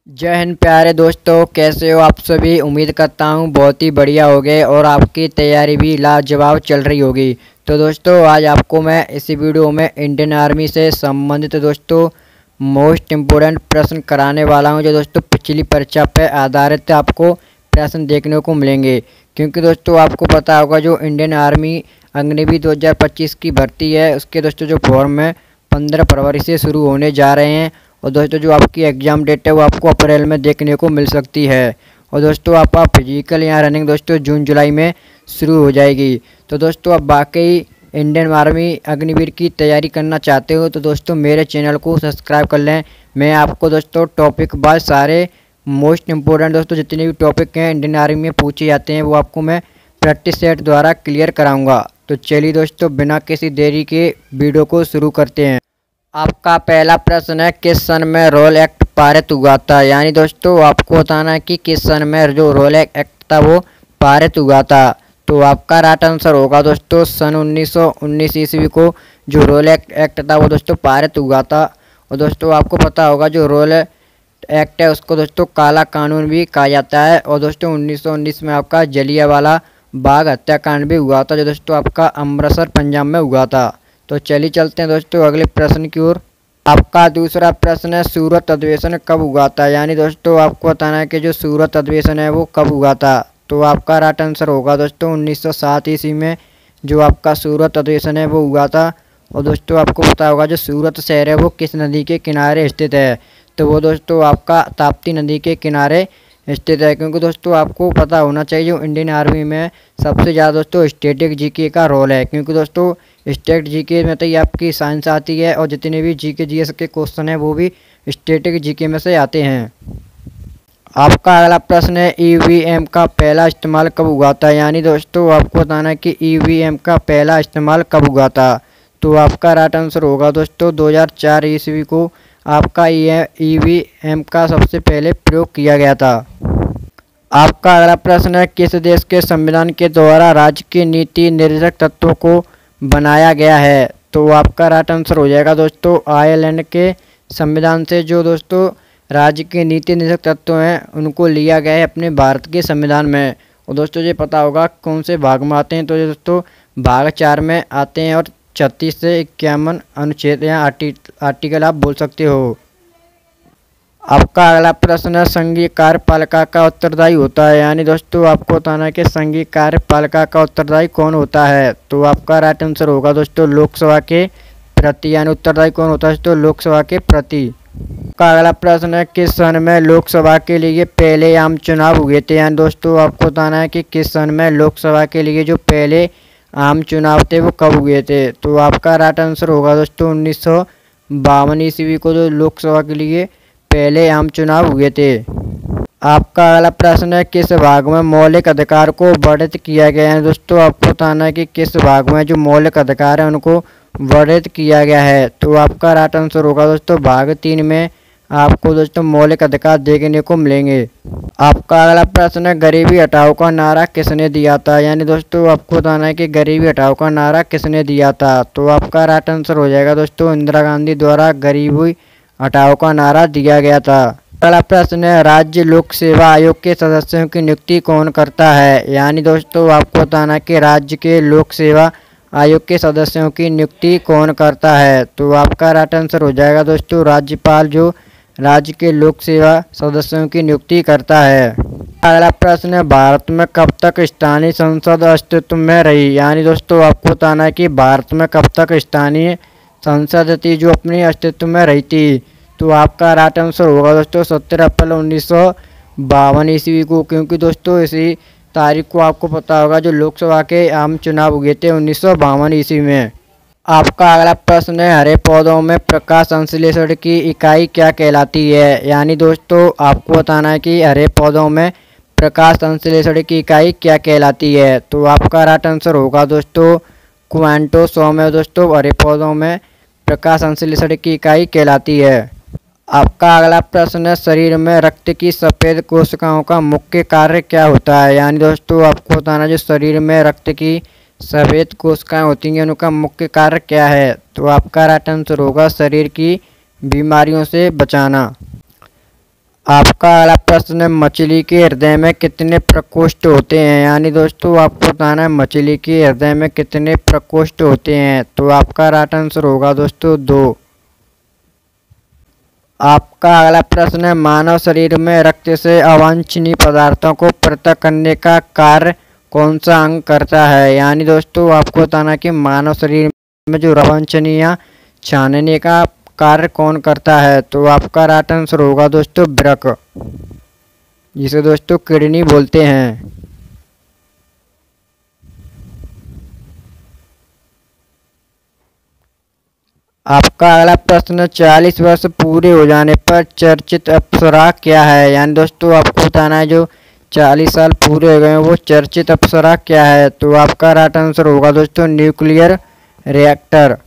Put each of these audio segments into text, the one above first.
जय हिंद प्यारे दोस्तों, कैसे हो आप सभी। उम्मीद करता हूँ बहुत ही बढ़िया होगे और आपकी तैयारी भी लाजवाब चल रही होगी। तो दोस्तों आज आपको मैं इसी वीडियो में इंडियन आर्मी से संबंधित दोस्तों मोस्ट इम्पोर्टेंट प्रश्न कराने वाला हूँ, जो दोस्तों पिछली परीक्षा पर आधारित आपको प्रश्न देखने को मिलेंगे। क्योंकि दोस्तों आपको पता होगा जो इंडियन आर्मी अग्निवीर 2025 की भर्ती है, उसके दोस्तों जो फॉर्म है 15 फरवरी से शुरू होने जा रहे हैं। और दोस्तों जो आपकी एग्ज़ाम डेट है वो आपको अप्रैल में देखने को मिल सकती है। और दोस्तों आपका फिजिकल या रनिंग दोस्तों जून जुलाई में शुरू हो जाएगी। तो दोस्तों आप वाकई इंडियन आर्मी अग्निवीर की तैयारी करना चाहते हो तो दोस्तों मेरे चैनल को सब्सक्राइब कर लें। मैं आपको दोस्तों टॉपिक बाय सारे मोस्ट इम्पोर्टेंट दोस्तों जितने भी टॉपिक हैं इंडियन आर्मी में पूछे जाते हैं वो आपको मैं प्रैक्टिस सेट द्वारा क्लियर कराऊँगा। तो चलिए दोस्तों बिना किसी देरी के वीडियो को शुरू करते हैं। आपका पहला प्रश्न है, किस सन में रोल एक्ट पारित हुआ था। यानी दोस्तों आपको बताना है कि किस सन में जो रोल एक्ट था वो पारित हुआ था। तो आपका राइट आंसर होगा दोस्तों सन 1919 ईस्वी को जो रोल एक्ट था वो दोस्तों पारित हुआ था। और दोस्तों आपको पता होगा जो रोल एक्ट है उसको दोस्तों काला कानून भी कहा जाता है। और दोस्तों 1919 में आपका जलियांवाला बाग हत्याकांड भी हुआ था, जो दोस्तों आपका अमृतसर पंजाब में हुआ था। तो चलिए चलते हैं दोस्तों अगले प्रश्न की ओर। आपका दूसरा प्रश्न है, सूरत अधिवेशन कब हुआ था। यानी दोस्तों आपको बताना है कि जो सूरत अधिवेशन है वो कब हुआ था। तो आपका राइट आंसर होगा दोस्तों 1907 ईस्वी में जो आपका सूरत अधिवेशन है वो हुआ था। और दोस्तों आपको पता होगा जो सूरत शहर है वो किस नदी के किनारे स्थित है। तो वो दोस्तों आपका ताप्ती नदी के किनारे स्थित है। क्योंकि दोस्तों आपको पता होना चाहिए जो इंडियन आर्मी में सबसे ज़्यादा दोस्तों स्टैटिक जीके का रोल है। क्योंकि दोस्तों स्टेट जीके में तो ये आपकी साइंस आती है और जितने भी जीके जीएस के क्वेश्चन हैं वो भी स्टैटिक जीके में से आते हैं। आपका अगला प्रश्न है, ईवीएम का पहला इस्तेमाल कब हुआ था। यानी दोस्तों आपको बताना है कि ईवीएम का पहला इस्तेमाल कब हुआ था। तो आपका राइट आंसर होगा दोस्तों 2004 ईस्वी को आपका ईवीएम का सबसे पहले प्रयोग किया गया था। आपका अगला प्रश्न है, किस देश के संविधान के द्वारा राज्य की नीति निर्देशक तत्वों को बनाया गया है। तो आपका राइट आंसर हो जाएगा दोस्तों आयरलैंड के संविधान से जो दोस्तों राज्य के नीति निर्देशक तत्व हैं उनको लिया गया है अपने भारत के संविधान में। और दोस्तों ये पता होगा कौन से भाग में आते हैं। तो ये दोस्तों भाग 4 में आते हैं और 36 से 51 अनुच्छेद या आर्टिकल आप बोल सकते हो। आपका अगला प्रश्न है, संघीय कार्यपालिका का उत्तरदायी होता है। यानी दोस्तों आपको बताना है कि संघीय कार्यपालिका का उत्तरदायी कौन होता है। तो आपका राइट आंसर होगा दोस्तों लोकसभा के प्रति। यानी उत्तरदायी कौन होता है दोस्तों लोकसभा के प्रति। आपका अगला प्रश्न है, किस सन में लोकसभा के लिए पहले आम चुनाव हुए थे। यानी दोस्तों आपको बताना है कि किस सन में लोकसभा के लिए जो पहले आम चुनाव थे वो कब हुए थे। तो आपका राइट आंसर होगा दोस्तों 1952 ईस्वी को जो लोकसभा के लिए पहले आम चुनाव हुए थे। आपका अगला प्रश्न है, किस भाग में मौलिक अधिकार को वर्णित किया गया है। दोस्तों आपको बताना है कि किस भाग में जो मौलिक अधिकार है उनको वर्णित किया गया है। तो आपका राइट आंसर होगा दोस्तों भाग 3 में आपको दोस्तों मौलिक अधिकार देखने को मिलेंगे। आपका अगला प्रश्न है, गरीबी हटाओ का नारा किसने दिया था। यानी दोस्तों आपको बताना है कि गरीबी हटाओ का नारा किसने दिया था। तो आपका राइट आंसर हो जाएगा दोस्तों इंदिरा गांधी द्वारा गरीबी हटाओ का नारा दिया गया था। अगला प्रश्न है, राज्य लोक सेवा आयोग के सदस्यों की नियुक्ति कौन करता है। यानी दोस्तों आपको बताना है कि राज्य के लोक सेवा आयोग के सदस्यों की नियुक्ति कौन करता है। तो आपका राइट आंसर हो जाएगा दोस्तों राज्यपाल जो राज्य के लोक सेवा सदस्यों की नियुक्ति करता है। अगला प्रश्न है, भारत में कब तक स्थानीय संसद अस्तित्व में रही। यानी दोस्तों आपको बताना है कि भारत में कब तक स्थानीय संसद थी जो अपनी अस्तित्व में रही थी। तो आपका राइट आंसर होगा दोस्तों 17 अप्रैल 1952 ईस्वी को। क्योंकि दोस्तों इसी तारीख को आपको पता होगा जो लोकसभा के आम चुनाव हुए थे 1952 ईस्वी में। आपका अगला प्रश्न है, हरे पौधों में प्रकाश संश्लेषण की इकाई क्या कहलाती है। यानी दोस्तों आपको बताना है कि हरे पौधों में प्रकाश संश्लेषण की इकाई क्या कहलाती है। तो आपका राइट आंसर होगा दोस्तों क्वांटोसोम है दोस्तों हरे पौधों में प्रकाश संश्लेषण की इकाई कहलाती है। आपका अगला प्रश्न है, शरीर में रक्त की सफ़ेद कोशिकाओं का मुख्य कार्य क्या होता है। यानी दोस्तों आपको बताना जो शरीर में रक्त की सफ़ेद कोशिकाएं होती हैं उनका मुख्य कार्य क्या है। तो आपका राइट आंसर होगा शरीर की बीमारियों से बचाना। आपका अगला प्रश्न है, मछली के हृदय में कितने प्रकोष्ठ होते हैं। यानी दोस्तों आपको बताना है मछली के हृदय में कितने प्रकोष्ठ होते हैं। तो आपका राइट आंसर होगा दोस्तों 2। आपका अगला प्रश्न है, मानव शरीर में रक्त से अवांछनीय पदार्थों को पृथक करने का कार्य कौन सा अंग करता है। यानी दोस्तों आपको बताना है कि मानव शरीर में जो अवांछनीय छानने का कार्य कौन करता है। तो आपका राइट आंसर होगा दोस्तों वृक्क, जिसे दोस्तों किडनी बोलते हैं। आपका अगला प्रश्न, 40 वर्ष पूरे हो जाने पर चर्चित अप्सरा क्या है। यानी दोस्तों आपको बताना है जो 40 साल पूरे हो गए हैं वो चर्चित अप्सरा क्या है। तो आपका राइट आंसर होगा दोस्तों न्यूक्लियर रिएक्टर।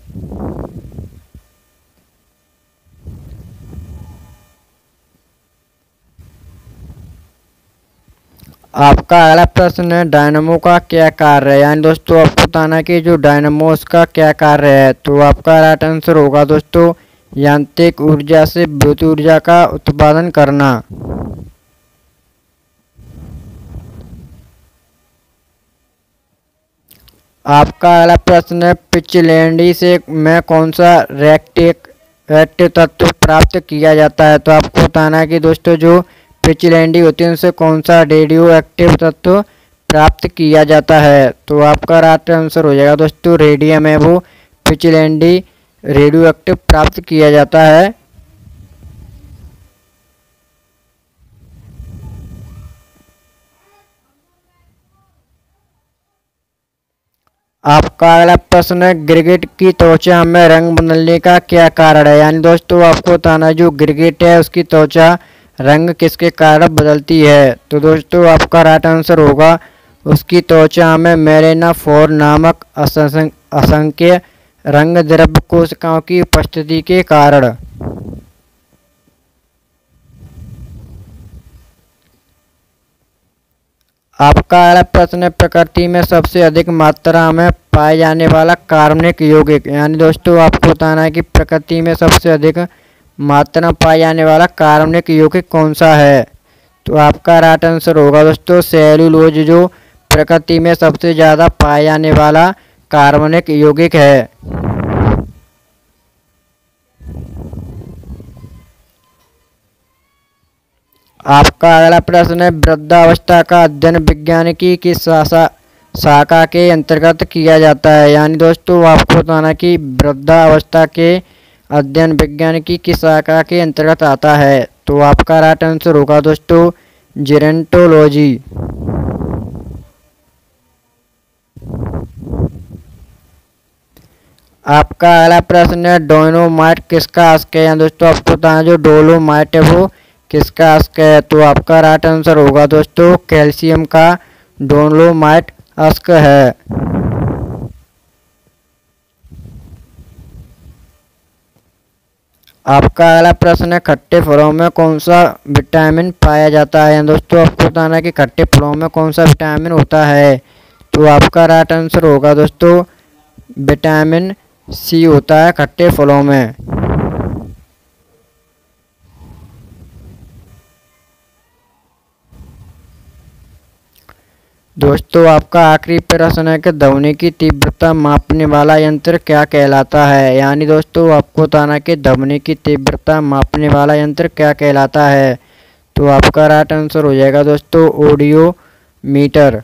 आपका अगला प्रश्न है, डायनमो का क्या कार्य है। यानी दोस्तों आपको बताना है कि जो डायनमो उसका क्या कार्य है। तो आपका राइट आंसर होगा दोस्तों यांत्रिक ऊर्जा से विद्युत ऊर्जा का उत्पादन करना। आपका अगला प्रश्न है, पिचलैंडी से में कौन सा रिएक्टिव तत्व प्राप्त किया जाता है। तो आपको बताना है कि दोस्तों जो पिचलैंडी होती है उनसे कौन सा रेडियो एक्टिव तत्व प्राप्त किया जाता है। तो आपका राइट आंसर हो जाएगा दोस्तों रेडियम है वो पिचलैंडी रेडियो एक्टिव प्राप्त किया जाता है। आपका अगला प्रश्न है, गिरगिट की त्वचा में रंग बदलने का क्या कारण है। यानी दोस्तों आपको बताना है जो गिरगिट है उसकी त्वचा रंग किसके कारण बदलती है। तो दोस्तों आपका राइट आंसर होगा उसकी त्वचा में मेलानोफोर नामक असंख्य रंग द्रव्य कोशिकाओं की उपस्थिति के कारण। आपका अगला प्रश्न है, प्रकृति में सबसे अधिक मात्रा में पाए जाने वाला कार्बनिक यौगिक। यानी दोस्तों आपको बताना है कि प्रकृति में सबसे अधिक मात्रा में पाए जाने वाला कार्बनिक यौगिक कौन सा है। तो आपका राइट आंसर होगा दोस्तों सेल्यूलोज, जो प्रकृति में सबसे ज़्यादा पाए जाने वाला कार्बनिक यौगिक है। आपका अगला प्रश्न है, वृद्धावस्था का अध्ययन विज्ञानिकी किस शाखा के अंतर्गत किया जाता है। यानी दोस्तों आपको बताना कि वृद्धावस्था के अध्ययन विज्ञानिकी किस शाखा के अंतर्गत आता है। तो आपका राइट आंसर होगा दोस्तों जेरोंटोलॉजी। आपका अगला प्रश्न है, डोलोमाइट किसका अश्क है। दोस्तों आपको बताना जो डोलोमाइट है वो किसका अश्क है। तो आपका राइट आंसर होगा दोस्तों कैल्शियम का डोलोमाइट अश्क है। आपका अगला प्रश्न है, खट्टे फलों में कौन सा विटामिन पाया जाता है। दोस्तों आपको बताना है कि खट्टे फलों में कौन सा विटामिन होता है। तो आपका राइट आंसर होगा दोस्तों विटामिन सी होता है खट्टे फलों में। दोस्तों आपका आखिरी प्रश्न है कि ध्वनि की तीव्रता मापने वाला यंत्र क्या कहलाता है। यानी दोस्तों आपको बताना कि ध्वनि की तीव्रता मापने वाला यंत्र क्या कहलाता है। तो आपका राइट आंसर हो जाएगा दोस्तों ऑडियो मीटर।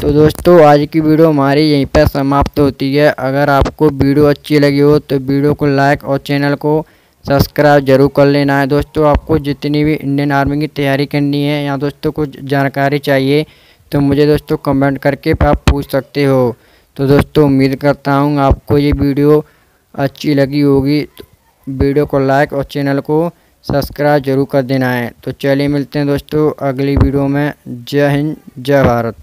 तो दोस्तों आज की वीडियो हमारी यहीं पर समाप्त होती है। अगर आपको वीडियो अच्छी लगी हो तो वीडियो को लाइक और चैनल को सब्सक्राइब जरूर कर लेना है। दोस्तों आपको जितनी भी इंडियन आर्मी की तैयारी करनी है या दोस्तों कुछ जानकारी चाहिए तो मुझे दोस्तों कमेंट करके आप पूछ सकते हो। तो दोस्तों उम्मीद करता हूँ आपको ये वीडियो अच्छी लगी होगी। तो वीडियो को लाइक और चैनल को सब्सक्राइब जरूर कर देना है। तो चलिए मिलते हैं दोस्तों अगली वीडियो में। जय हिंद जय भारत।